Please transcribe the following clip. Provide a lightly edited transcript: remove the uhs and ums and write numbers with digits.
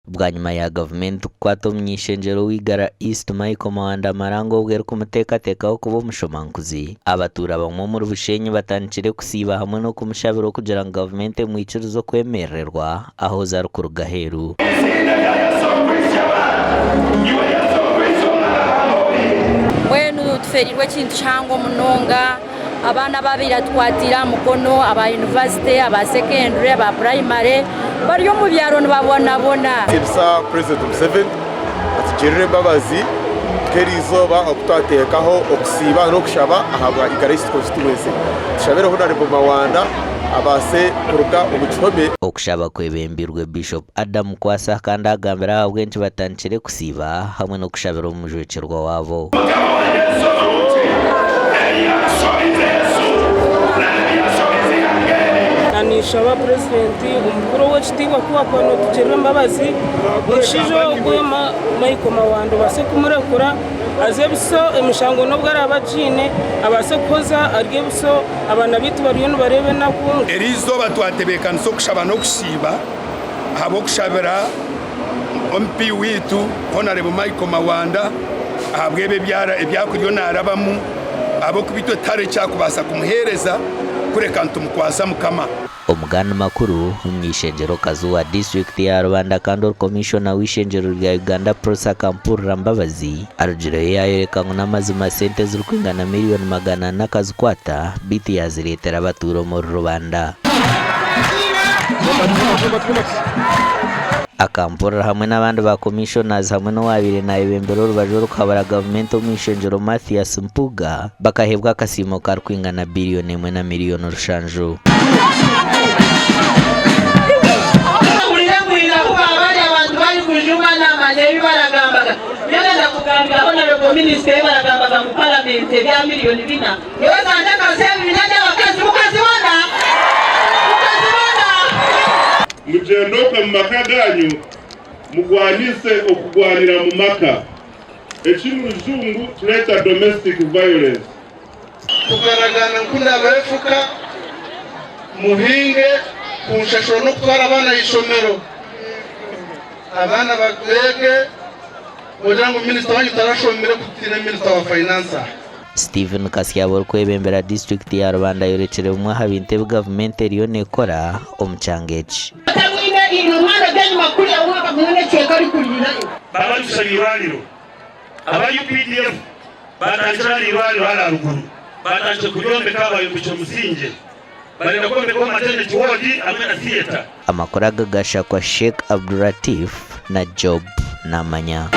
bwa nyuma ya gavumenti kukwata omunyeshengyero w'Igara East Michael Mawanda Marango obwere kumuteekateekaho kuba omushomankuzi. Abatura bamwe omuri Bushenyi batandikire kusiiba hamwe n'okumushabira okugira ngu gavumenti emwikirize okwemererwa ahoza arikuruga aheeru. Mbwenu tuferirwe ekintu kihango munonga, abaana babiri atwatira mukono, aba university, aba secondary, aba primary bari omu byaro nibabonabona. Tibisa President Museveni atugirire embabazi tweriizooba okutwateekaho okusiiba n'okushaba aha Igara East constituency. Tushabire Honorable Mawanda abase kuruga omu kihome. Okushaba kwebembirwe Bishop Adam Kwasa kandi agambira ahabwenki batandikire kusiiba hamwe n'okushabira omujwekyerwa waabo. Nishaba Presidenti umukuru w'ekitiibwa kuba kwano tugirire embabazi omushaija ogwe Michael Mawanda base kumurekura aze biso emishango nobwo arabagiine abase kuhoza arye ebiso abaana bitu bariyo nibarebe naku erizooba twatebeekanisa okushaba n'okusiiba ahabw'okushabira MP wiitu Honorable Michael Mawanda ahabw'ebyo ebyakuriyo naarabamu ahabw'okubitwe tare kyakubaasa kumuheereza kureka ntumukwasa mukama. Omuganda makuru omunyeshengyero Kazuwa district ya Rwanda kandi commissioner w'ishengyero rya Uganda Prosa Kampurira Mbabazi arugireyo yayereka ngu n'amazima sente zirikwingana miliyoni 400 akazikwata biti yazireetera abatura omu Rwanda. Akampurira hamwe n'abandi ba commissioners hamwe n'owabire nayebembera orubaju orukabara gavumenti omwishengyero Mathias Mpuga bakahebwa akasiimo karikwingana biliyoni 1 na miliyoni 7. Mugendoka mu maka ganyu mugwanise okugwanira mu maka ekimu ruzungu tuleta domestic violence. Kugaragana nkunda abarefuka muhinge kunshashuro no kutwara abana y'ishomero abana bagwege kugira ngo minisita wanyu tarashomere kutira minisita wa finance. Stephen Kasyabo orikwebembera district ya Rwanda yorekere omwe aha bintu ebi gavumenti eriyo nekora omu kyangeki. Babatusaba irwaniro aba UPDF batandikira irwaniro hala ruguru batandikira kuryombeka abayobozi musinge barenda kwombeka maternity ward hamwe na theater. Amakuru agagashakwa Sheikh Abdulatif na Job Namanya.